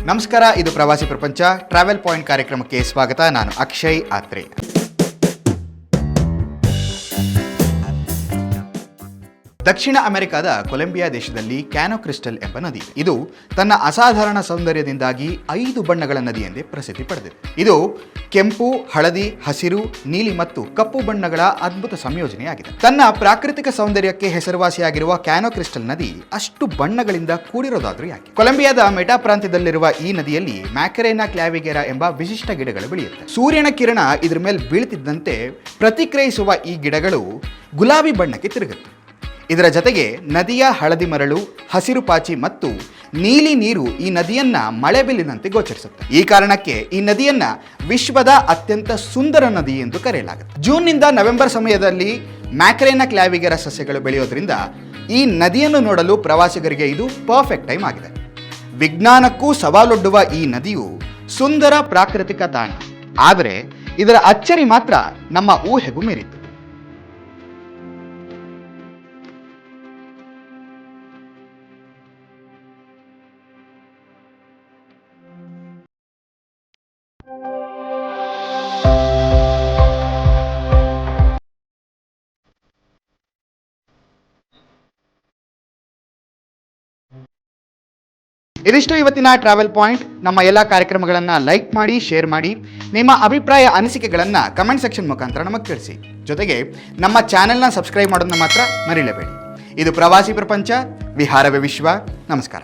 ನಮಸ್ಕಾರ, ಇದು ಪ್ರವಾಸಿ ಪ್ರಪಂಚ ಟ್ರಾವೆಲ್ ಪಾಯಿಂಟ್ ಕಾರ್ಯಕ್ರಮಕ್ಕೆ ಸ್ವಾಗತ. ನಾನು ಅಕ್ಷಯ್ ಆತ್ರೆ. ದಕ್ಷಿಣ ಅಮೆರಿಕಾದ ಕೊಲಂಬಿಯಾ ದೇಶದಲ್ಲಿ ಕ್ಯಾನೋ ಕ್ರಿಸ್ಟಲ್ ಎಂಬ ನದಿ ಇದೆ. ಇದು ತನ್ನ ಅಸಾಧಾರಣ ಸೌಂದರ್ಯದಿಂದಾಗಿ 5 ಬಣ್ಣಗಳ ನದಿ ಎಂದೇ ಪ್ರಸಿದ್ಧಿ ಪಡೆದಿದೆ. ಇದು ಕೆಂಪು, ಹಳದಿ, ಹಸಿರು, ನೀಲಿ ಮತ್ತು ಕಪ್ಪು ಬಣ್ಣಗಳ ಅದ್ಭುತ ಸಂಯೋಜನೆಯಾಗಿದೆ. ತನ್ನ ಪ್ರಾಕೃತಿಕ ಸೌಂದರ್ಯಕ್ಕೆ ಹೆಸರುವಾಸಿಯಾಗಿರುವ ಕ್ಯಾನೋ ಕ್ರಿಸ್ಟಲ್ ನದಿ ಅಷ್ಟು ಬಣ್ಣಗಳಿಂದ ಕೂಡಿರೋದಾದ್ರೂ ಯಾಕೆ? ಕೊಲಂಬಿಯಾದ ಮೆಟಾ ಪ್ರಾಂತ್ಯದಲ್ಲಿರುವ ಈ ನದಿಯಲ್ಲಿ ಮ್ಯಾಕರೇನಾ ಕ್ಲಾವಿಗೆರಾ ಎಂಬ ವಿಶಿಷ್ಟ ಗಿಡಗಳು ಬೆಳೆಯುತ್ತೆ. ಸೂರ್ಯನ ಕಿರಣ ಇದ್ರ ಮೇಲೆ ಬೀಳ್ತಿದ್ದಂತೆ ಪ್ರತಿಕ್ರಿಯಿಸುವ ಈ ಗಿಡಗಳು ಗುಲಾಬಿ ಬಣ್ಣಕ್ಕೆ ತಿರುಗುತ್ತೆ. ಇದರ ಜೊತೆಗೆ ನದಿಯ ಹಳದಿ ಮರಳು, ಹಸಿರು ಪಾಚಿ ಮತ್ತು ನೀಲಿ ನೀರು ಈ ನದಿಯನ್ನ ಮಳೆಬಿಲ್ಲಿನಂತೆ ಗೋಚರಿಸುತ್ತೆ. ಈ ಕಾರಣಕ್ಕೆ ಈ ನದಿಯನ್ನ ವಿಶ್ವದ ಅತ್ಯಂತ ಸುಂದರ ನದಿ ಎಂದು ಕರೆಯಲಾಗುತ್ತೆ. ಜೂನ್ನಿಂದ ನವೆಂಬರ್ ಸಮಯದಲ್ಲಿ ಮ್ಯಾಕರೇನಾ ಕ್ಲಾವಿಗೆರಾ ಸಸ್ಯಗಳು ಬೆಳೆಯೋದ್ರಿಂದ ಈ ನದಿಯನ್ನು ನೋಡಲು ಪ್ರವಾಸಿಗರಿಗೆ ಇದು ಪರ್ಫೆಕ್ಟ್ ಟೈಮ್ ಆಗಿದೆ. ವಿಜ್ಞಾನಕ್ಕೂ ಸವಾಲೊಡ್ಡುವ ಈ ನದಿಯು ಸುಂದರ ಪ್ರಾಕೃತಿಕ ತಾಣ. ಆದರೆ ಇದರ ಅಚ್ಚರಿ ಮಾತ್ರ ನಮ್ಮ ಊಹೆಗೂ ಮೀರಿತು. ಇದಿಷ್ಟು ಇವತ್ತಿನ ಟ್ರಾವೆಲ್ ಪಾಯಿಂಟ್. ನಮ್ಮ ಎಲ್ಲ ಕಾರ್ಯಕ್ರಮಗಳನ್ನು ಲೈಕ್ ಮಾಡಿ, ಶೇರ್ ಮಾಡಿ, ನಿಮ್ಮ ಅಭಿಪ್ರಾಯ ಅನಿಸಿಕೆಗಳನ್ನು ಕಮೆಂಟ್ ಸೆಕ್ಷನ್ ಮುಖಾಂತರ ನಮಗೆ ತಿಳಿಸಿ. ಜೊತೆಗೆ ನಮ್ಮ ಚಾನೆಲ್ನ ಸಬ್ಸ್ಕ್ರೈಬ್ ಮಾಡೋದನ್ನ ಮಾತ್ರ ಮರಿಲೇಬೇಡಿ. ಇದು ಪ್ರವಾಸಿ ಪ್ರಪಂಚ, ವಿಹಾರವೇ ವಿಶ್ವ. ನಮಸ್ಕಾರ.